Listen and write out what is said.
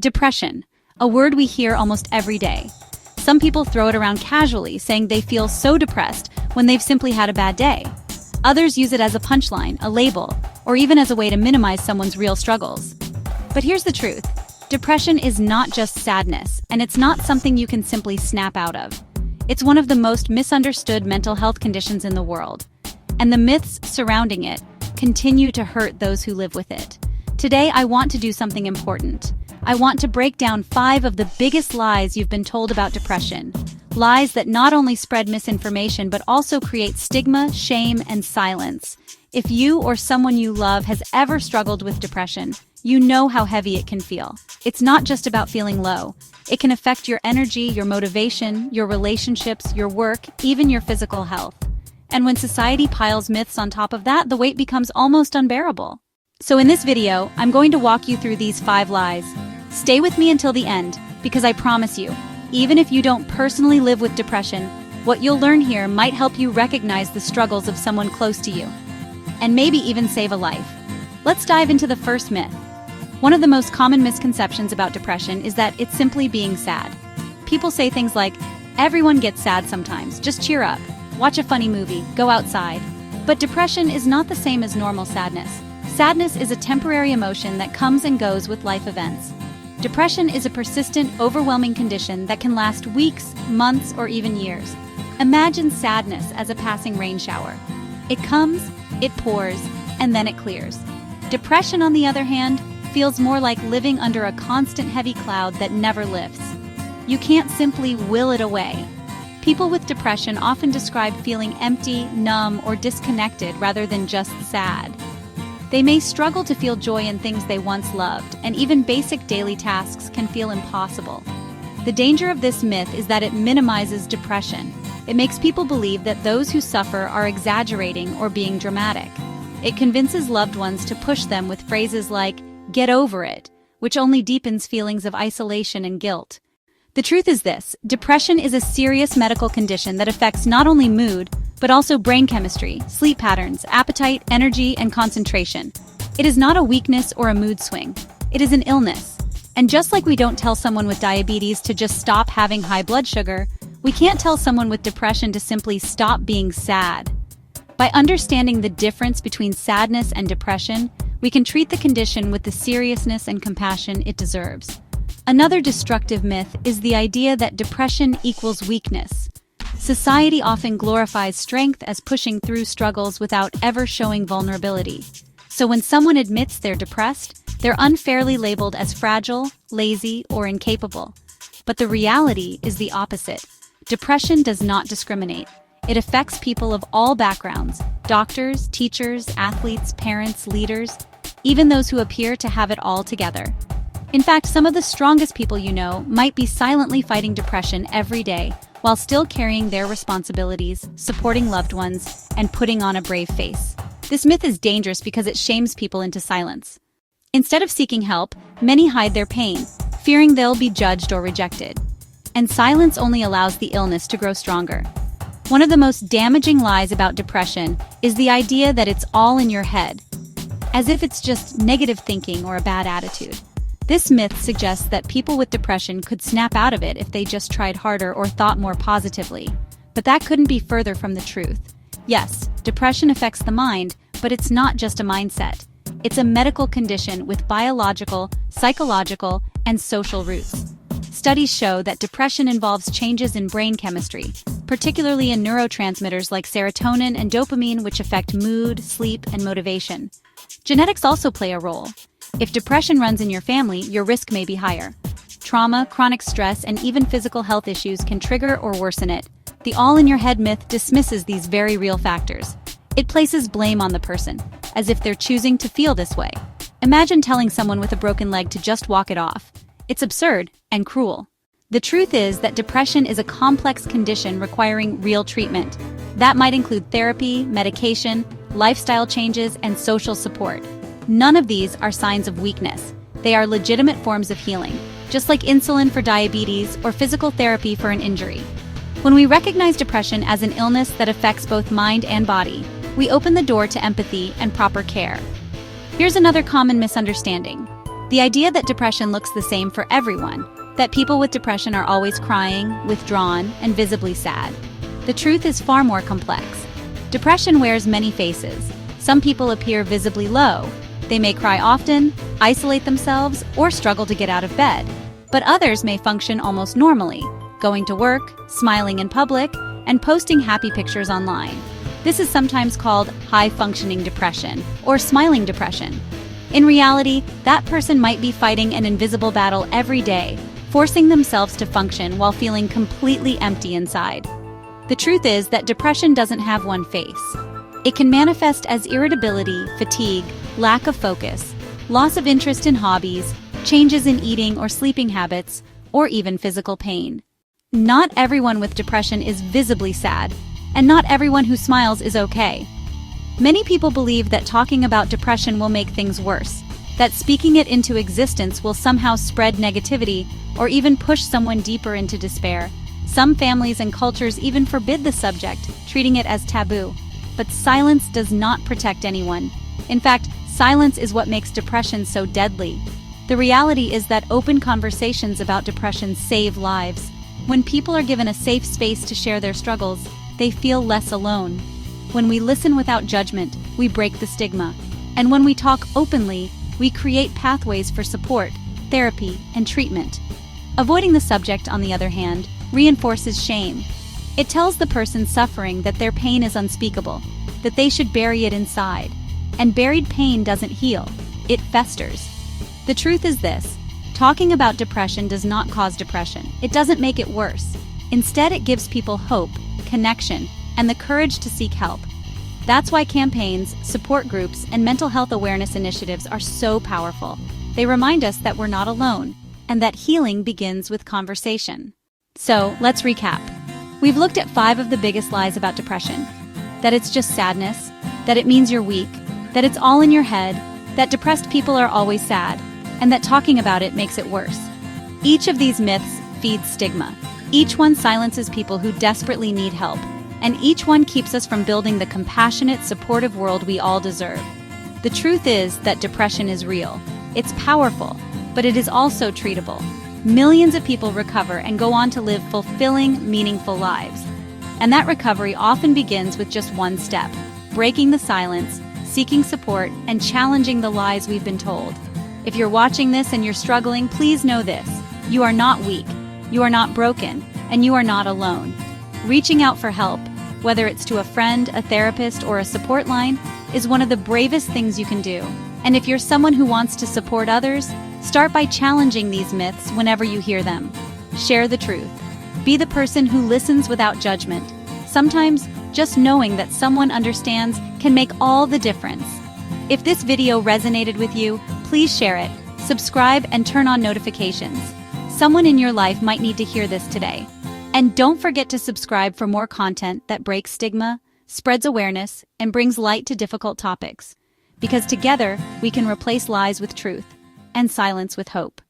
Depression, a word we hear almost every day. Some people throw it around casually, saying they feel so depressed when they've simply had a bad day. Others use it as a punchline, a label, or even as a way to minimize someone's real struggles. But here's the truth. Depression is not just sadness, and it's not something you can simply snap out of. It's one of the most misunderstood mental health conditions in the world, and the myths surrounding it continue to hurt those who live with it. Today, I want to do something important. I want to break down 5 of the biggest lies you've been told about depression. Lies that not only spread misinformation but also create stigma, shame, and silence. If you or someone you love has ever struggled with depression, you know how heavy it can feel. It's not just about feeling low. It can affect your energy, your motivation, your relationships, your work, even your physical health. And when society piles myths on top of that, the weight becomes almost unbearable. So in this video, I'm going to walk you through these 5 lies. Stay with me until the end, because I promise you, even if you don't personally live with depression, what you'll learn here might help you recognize the struggles of someone close to you, and maybe even save a life. Let's dive into the first myth. One of the most common misconceptions about depression is that it's simply being sad. People say things like, everyone gets sad sometimes, just cheer up, watch a funny movie, go outside. But depression is not the same as normal sadness. Sadness is a temporary emotion that comes and goes with life events. Depression is a persistent, overwhelming condition that can last weeks, months, or even years. Imagine sadness as a passing rain shower. It comes, it pours, and then it clears. Depression, on the other hand, feels more like living under a constant heavy cloud that never lifts. You can't simply will it away. People with depression often describe feeling empty, numb, or disconnected rather than just sad. They may struggle to feel joy in things they once loved, and even basic daily tasks can feel impossible. The danger of this myth is that it minimizes depression. It makes people believe that those who suffer are exaggerating or being dramatic. It convinces loved ones to push them with phrases like, "get over it," which only deepens feelings of isolation and guilt. The truth is this: depression is a serious medical condition that affects not only mood, but also brain chemistry, sleep patterns, appetite, energy, and concentration. It is not a weakness or a mood swing. It is an illness. And just like we don't tell someone with diabetes to just stop having high blood sugar, we can't tell someone with depression to simply stop being sad. By understanding the difference between sadness and depression, we can treat the condition with the seriousness and compassion it deserves. Another destructive myth is the idea that depression equals weakness. Society often glorifies strength as pushing through struggles without ever showing vulnerability. So when someone admits they're depressed, they're unfairly labeled as fragile, lazy, or incapable. But the reality is the opposite. Depression does not discriminate. It affects people of all backgrounds: doctors, teachers, athletes, parents, leaders, even those who appear to have it all together. In fact, some of the strongest people you know might be silently fighting depression every day, while still carrying their responsibilities, supporting loved ones, and putting on a brave face. This myth is dangerous because it shames people into silence. Instead of seeking help, many hide their pain, fearing they'll be judged or rejected. And silence only allows the illness to grow stronger. One of the most damaging lies about depression is the idea that it's all in your head, as if it's just negative thinking or a bad attitude. This myth suggests that people with depression could snap out of it if they just tried harder or thought more positively. But that couldn't be further from the truth. Yes, depression affects the mind, but it's not just a mindset. It's a medical condition with biological, psychological, and social roots. Studies show that depression involves changes in brain chemistry, particularly in neurotransmitters like serotonin and dopamine, which affect mood, sleep, and motivation. Genetics also play a role. If depression runs in your family, your risk may be higher. Trauma, chronic stress, and even physical health issues can trigger or worsen it. The all-in-your-head myth dismisses these very real factors. It places blame on the person, as if they're choosing to feel this way. Imagine telling someone with a broken leg to just walk it off. It's absurd and cruel. The truth is that depression is a complex condition requiring real treatment. That might include therapy, medication, lifestyle changes, and social support. None of these are signs of weakness. They are legitimate forms of healing, just like insulin for diabetes or physical therapy for an injury. When we recognize depression as an illness that affects both mind and body, we open the door to empathy and proper care. Here's another common misunderstanding. The idea that depression looks the same for everyone, that people with depression are always crying, withdrawn, and visibly sad. The truth is far more complex. Depression wears many faces. Some people appear visibly low. They may cry often, isolate themselves, or struggle to get out of bed. But others may function almost normally, going to work, smiling in public, and posting happy pictures online. This is sometimes called high-functioning depression or smiling depression. In reality, that person might be fighting an invisible battle every day, forcing themselves to function while feeling completely empty inside. The truth is that depression doesn't have one face. It can manifest as irritability, fatigue, lack of focus, loss of interest in hobbies, changes in eating or sleeping habits, or even physical pain. Not everyone with depression is visibly sad, and not everyone who smiles is okay. Many people believe that talking about depression will make things worse, that speaking it into existence will somehow spread negativity or even push someone deeper into despair. Some families and cultures even forbid the subject, treating it as taboo. But silence does not protect anyone. In fact, silence is what makes depression so deadly. The reality is that open conversations about depression save lives. When people are given a safe space to share their struggles, they feel less alone. When we listen without judgment, we break the stigma. And when we talk openly, we create pathways for support, therapy, and treatment. Avoiding the subject, on the other hand, reinforces shame. It tells the person suffering that their pain is unspeakable, that they should bury it inside. And buried pain doesn't heal, it festers. The truth is this: talking about depression does not cause depression. It doesn't make it worse. Instead, it gives people hope, connection, and the courage to seek help. That's why campaigns, support groups, and mental health awareness initiatives are so powerful. They remind us that we're not alone, and that healing begins with conversation. So, let's recap. We've looked at 5 of the biggest lies about depression. That it's just sadness, that it means you're weak, that it's all in your head, that depressed people are always sad, and that talking about it makes it worse. Each of these myths feeds stigma. Each one silences people who desperately need help, and each one keeps us from building the compassionate, supportive world we all deserve. The truth is that depression is real. It's powerful, but it is also treatable. Millions of people recover and go on to live fulfilling, meaningful lives. And that recovery often begins with just one step: breaking the silence, seeking support, and challenging the lies we've been told. If you're watching this and you're struggling, please know this: you are not weak, you are not broken, and you are not alone. Reaching out for help, whether it's to a friend, a therapist, or a support line, is one of the bravest things you can do. And if you're someone who wants to support others, start by challenging these myths whenever you hear them. Share the truth. Be the person who listens without judgment. Sometimes, just knowing that someone understands can make all the difference. If this video resonated with you, please share it, subscribe, and turn on notifications. Someone in your life might need to hear this today. And don't forget to subscribe for more content that breaks stigma, spreads awareness, and brings light to difficult topics. Because together, we can replace lies with truth and silence with hope.